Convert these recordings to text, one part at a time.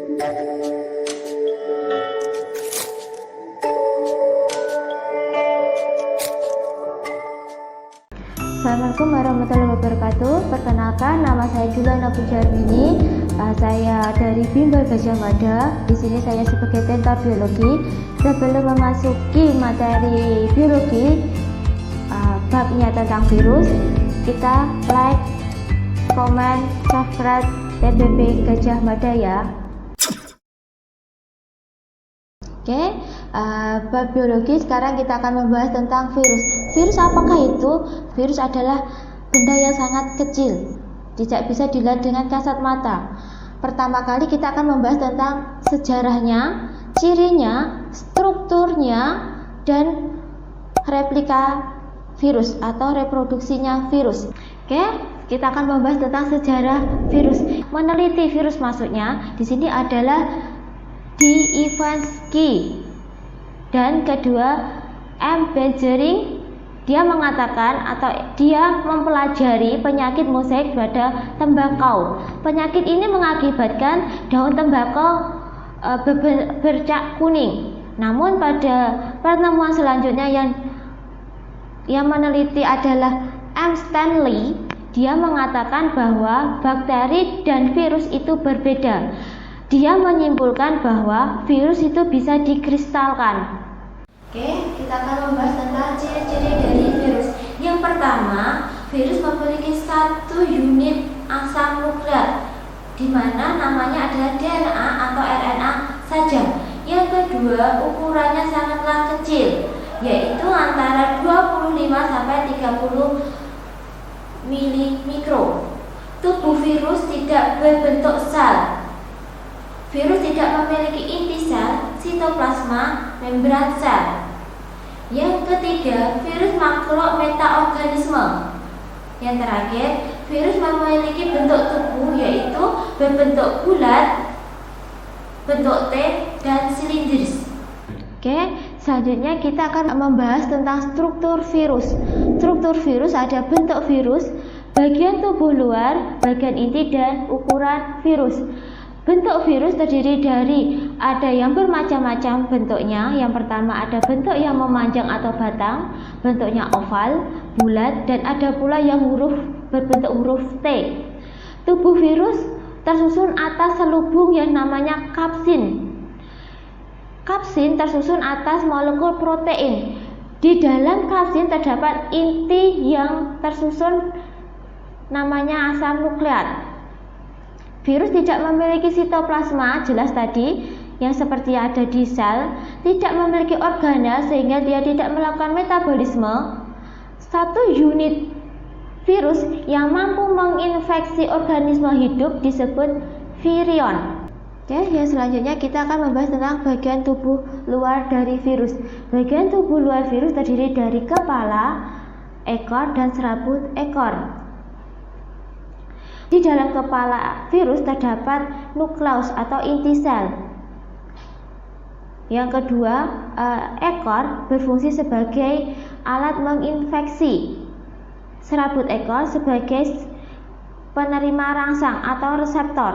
Assalamualaikum warahmatullahi wabarakatuh. Perkenalkan, nama saya Juliana Pujarwini. Saya dari Bimbel Gajah Mada. Di sini saya sebagai tentor biologi. Sebelum memasuki materi biologi, babnya tentang virus, kita like, komen, subscribe TPB Gajah Mada ya. Oke, bab biologi sekarang kita akan membahas tentang virus. Virus apakah itu? Virus adalah benda yang sangat kecil, tidak bisa dilihat dengan kasat mata. Pertama kali kita akan membahas tentang sejarahnya, cirinya, strukturnya, dan replika virus atau reproduksinya virus. Oke, kita akan membahas tentang sejarah virus. Meneliti virus maksudnya di sini adalah D. Ivansky dan kedua M. Bergering. Dia mengatakan atau dia mempelajari penyakit mosaik pada tembakau. Penyakit ini mengakibatkan daun tembakau bercak kuning. Namun pada pertemuan selanjutnya yang meneliti adalah M. Stanley, dia mengatakan bahwa bakteri dan virus itu berbeda. Dia menyimpulkan bahwa virus itu bisa dikristalkan. Oke, kita akan membahas tentang ciri-ciri dari virus. Yang pertama, virus memiliki satu unit asam nukleat, di mana namanya adalah DNA atau RNA saja. Yang kedua, ukurannya sangatlah kecil, yaitu antara 25 sampai 30 mikro. Tubuh virus tidak berbentuk sel. Virus tidak memiliki inti sel, sitoplasma, membran sel. Yang ketiga, virus makro metaorganisme. Yang terakhir, virus memiliki bentuk tubuh yaitu berbentuk bulat, bentuk T, dan silindris. Oke, selanjutnya kita akan membahas tentang struktur virus. Struktur virus ada bentuk virus, bagian tubuh luar, bagian inti, dan ukuran virus. Bentuk virus terdiri dari ada yang bermacam-macam bentuknya. Yang pertama ada bentuk yang memanjang atau batang, bentuknya oval, bulat, dan ada pula yang berbentuk huruf T. Tubuh virus tersusun atas selubung yang namanya kapsin. Kapsin tersusun atas molekul protein. Di dalam kapsin terdapat inti yang tersusun namanya asam nukleat. Virus tidak memiliki sitoplasma, jelas tadi, yang seperti ada di sel, tidak memiliki organel sehingga dia tidak melakukan metabolisme. Satu unit virus yang mampu menginfeksi organisme hidup disebut virion. Oke, yang selanjutnya kita akan membahas tentang bagian tubuh luar dari virus. Bagian tubuh luar virus terdiri dari kepala, ekor, dan serabut ekor. Di dalam kepala virus terdapat nukleus atau inti sel. Yang kedua, ekor berfungsi sebagai alat menginfeksi. Serabut ekor sebagai penerima rangsang atau reseptor.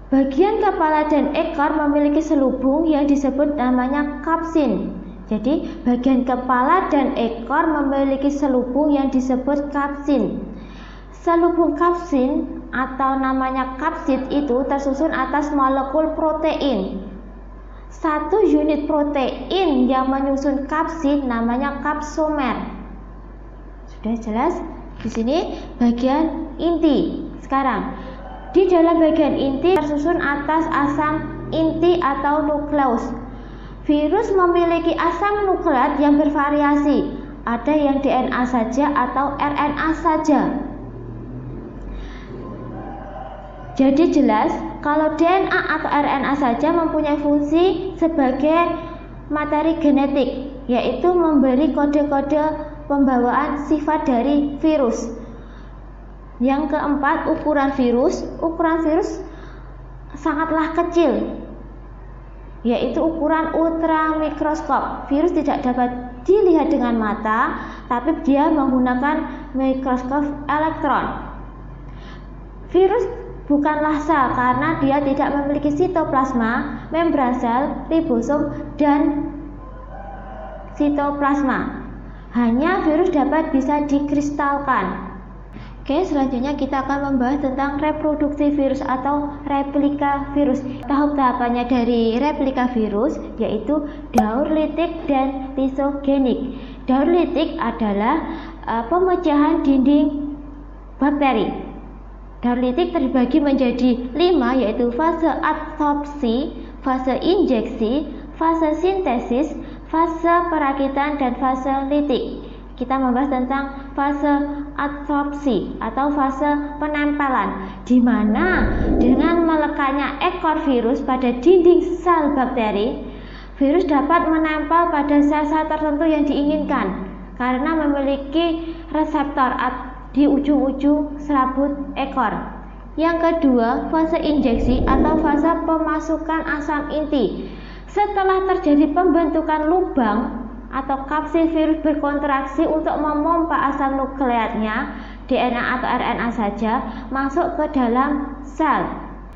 Bagian kepala dan ekor memiliki selubung yang disebut namanya kapsin. Jadi, bagian kepala dan ekor memiliki selubung yang disebut kapsin. Selubung kapsin atau namanya kapsid itu tersusun atas molekul protein. Satu unit protein yang menyusun kapsid namanya kapsomer. Sudah jelas? Di sini bagian inti. Sekarang, di dalam bagian inti tersusun atas asam inti atau nukleus. Virus memiliki asam nukleat yang bervariasi, ada yang DNA saja atau RNA saja. Jadi jelas, kalau DNA atau RNA saja mempunyai fungsi sebagai materi genetik, yaitu memberi kode-kode pembawaan sifat dari virus. Yang keempat, ukuran virus. Ukuran virus sangatlah kecil, yaitu ukuran ultramikroskop. Virus tidak dapat dilihat dengan mata, tapi dia menggunakan mikroskop elektron. Virus bukanlah sel karena dia tidak memiliki sitoplasma, membran sel, ribosom, dan sitoplasma. Hanya virus dapat bisa dikristalkan. Oke, selanjutnya kita akan membahas tentang reproduksi virus atau replika virus. Tahap-tahapannya dari replika virus yaitu daur litik dan lisogenik. Daur litik adalah pemecahan dinding bakteri. Daur litik terbagi menjadi 5 yaitu fase adsorpsi, fase injeksi, fase sintesis, fase perakitan, dan fase litik. Kita membahas tentang fase adsorpsi atau fase penempelan, di mana dengan melekatnya ekor virus pada dinding sel bakteri, virus dapat menempel pada sel-sel tertentu yang diinginkan karena memiliki reseptor di ujung-ujung serabut ekor. Yang kedua, fase injeksi atau fase pemasukan asam inti. Setelah terjadi pembentukan lubang atau kapsil virus berkontraksi untuk memompa asam nukleatnya, DNA atau RNA saja, masuk ke dalam sel.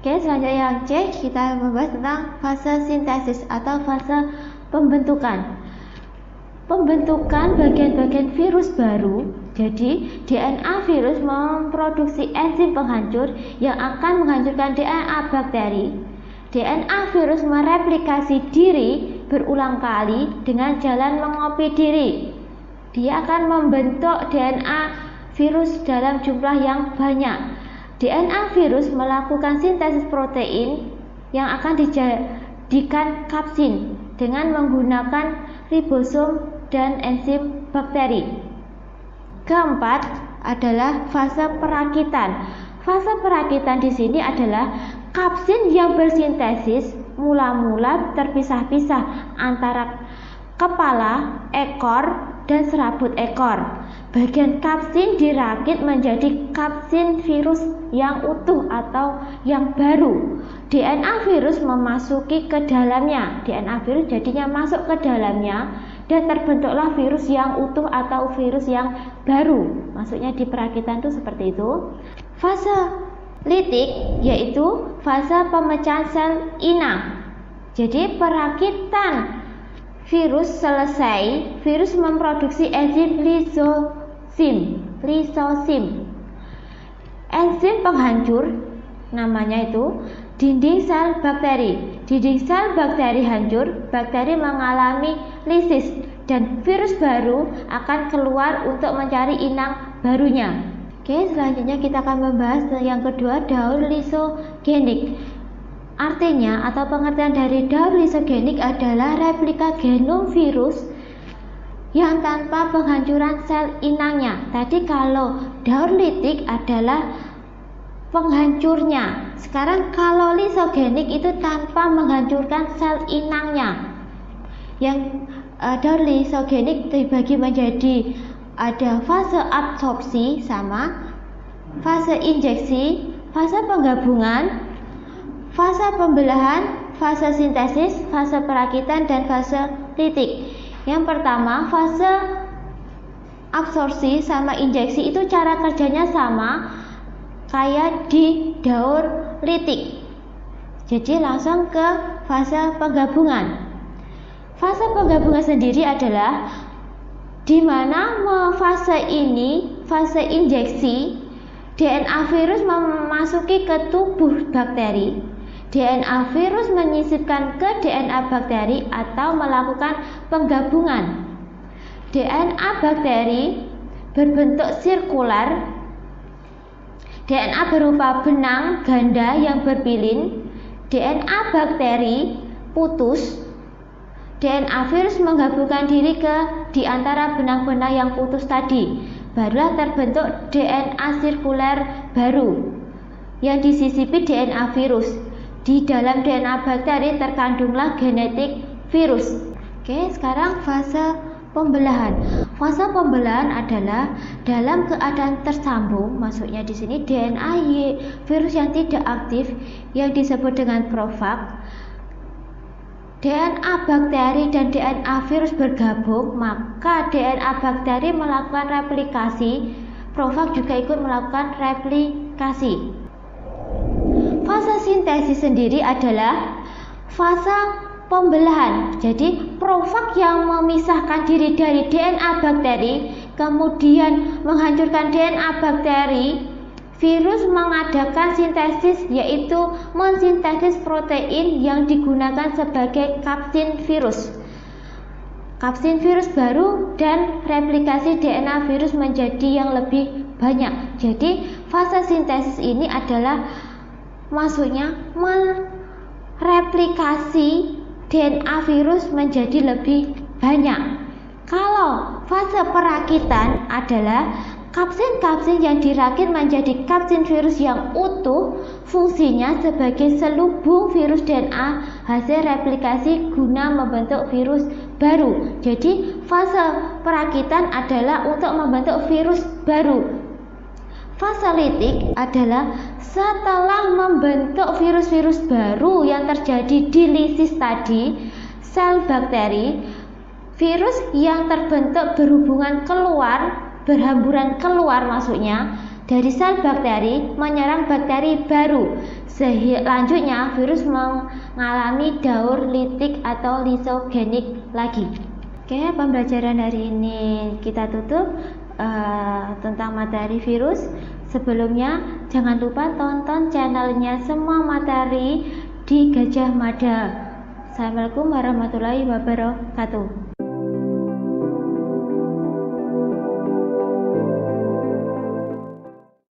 Oke, selanjutnya yang C, kita membahas tentang fase sintesis atau fase pembentukan. Pembentukan bagian-bagian virus baru. Jadi, DNA virus memproduksi enzim penghancur yang akan menghancurkan DNA bakteri. DNA virus mereplikasi diri berulang kali dengan jalan mengopi diri. Dia akan membentuk DNA virus dalam jumlah yang banyak. DNA virus melakukan sintesis protein yang akan dijadikan kapsin dengan menggunakan ribosom dan enzim bakteri. Keempat adalah fase perakitan. Fase perakitan di sini adalah kapsin yang bersintesis mula-mula terpisah-pisah antara kepala, ekor, dan serabut ekor. Bagian kapsin dirakit menjadi kapsin virus yang utuh atau yang baru. DNA virus memasuki ke dalamnya. DNA virus jadinya masuk ke dalamnya dan terbentuklah virus yang utuh atau virus yang baru. Maksudnya di perakitan itu seperti itu. Fase litik yaitu fase pemecahan sel inang. Jadi perakitan virus selesai, virus memproduksi enzim lisosim. Enzim penghancur namanya itu dinding sel bakteri. Dinding sel bakteri hancur, bakteri mengalami lisis dan virus baru akan keluar untuk mencari inang barunya. Oke, selanjutnya kita akan membahas yang kedua, daur lisogenik. Artinya atau pengertian dari daur lisogenik adalah replika genom virus yang tanpa penghancuran sel inangnya. Tadi kalau daur litik adalah penghancurnya. Sekarang kalau lisogenik itu tanpa menghancurkan sel inangnya. Yang daur lisogenik dibagi menjadi ada fase absorpsi sama fase injeksi, fase penggabungan, fase pembelahan, fase sintesis, fase perakitan, dan fase litik. Yang pertama, fase absorpsi sama injeksi itu cara kerjanya sama kayak di daur litik. Jadi langsung ke fase penggabungan. Fase penggabungan sendiri adalah di mana fase ini, fase injeksi, DNA virus memasuki ke tubuh bakteri. DNA virus menyisipkan ke DNA bakteri atau melakukan penggabungan. DNA bakteri berbentuk sirkular. DNA berupa benang ganda yang berpilin. DNA bakteri putus. DNA virus menggabungkan diri di antara benang-benang yang putus tadi. Barulah terbentuk DNA sirkuler baru yang disisipi DNA virus. Di dalam DNA bakteri terkandunglah genetik virus. Oke, sekarang fase pembelahan. Fase pembelahan adalah dalam keadaan tersambung, maksudnya di sini DNA virus yang tidak aktif yang disebut dengan profag. DNA bakteri dan DNA virus bergabung, maka DNA bakteri melakukan replikasi, profag juga ikut melakukan replikasi. sintesis sendiri adalah fase pembelahan. Jadi profag yang memisahkan diri dari DNA bakteri kemudian menghancurkan DNA bakteri, virus mengadakan sintesis, yaitu mensintesis protein yang digunakan sebagai kapsin virus. Kapsin virus baru dan replikasi DNA virus menjadi yang lebih banyak. Jadi fase sintesis ini adalah maksudnya mereplikasi DNA virus menjadi lebih banyak. Kalau fase perakitan adalah kapsin-kapsin yang dirakit menjadi kapsin virus yang utuh, fungsinya sebagai selubung virus DNA hasil replikasi guna membentuk virus baru. Jadi fase perakitan adalah untuk membentuk virus baru. Fase litik adalah setelah membentuk virus-virus baru yang terjadi di lisis tadi, sel bakteri, virus yang terbentuk berhubungan berhamburan keluar maksudnya dari sel bakteri menyerang bakteri baru. Selanjutnya virus mengalami daur litik atau lisogenik lagi. Oke, pembelajaran hari ini kita tutup tentang materi virus. Sebelumnya jangan lupa tonton channelnya Semua Materi di Gajah Mada. Assalamualaikum warahmatullahi wabarakatuh.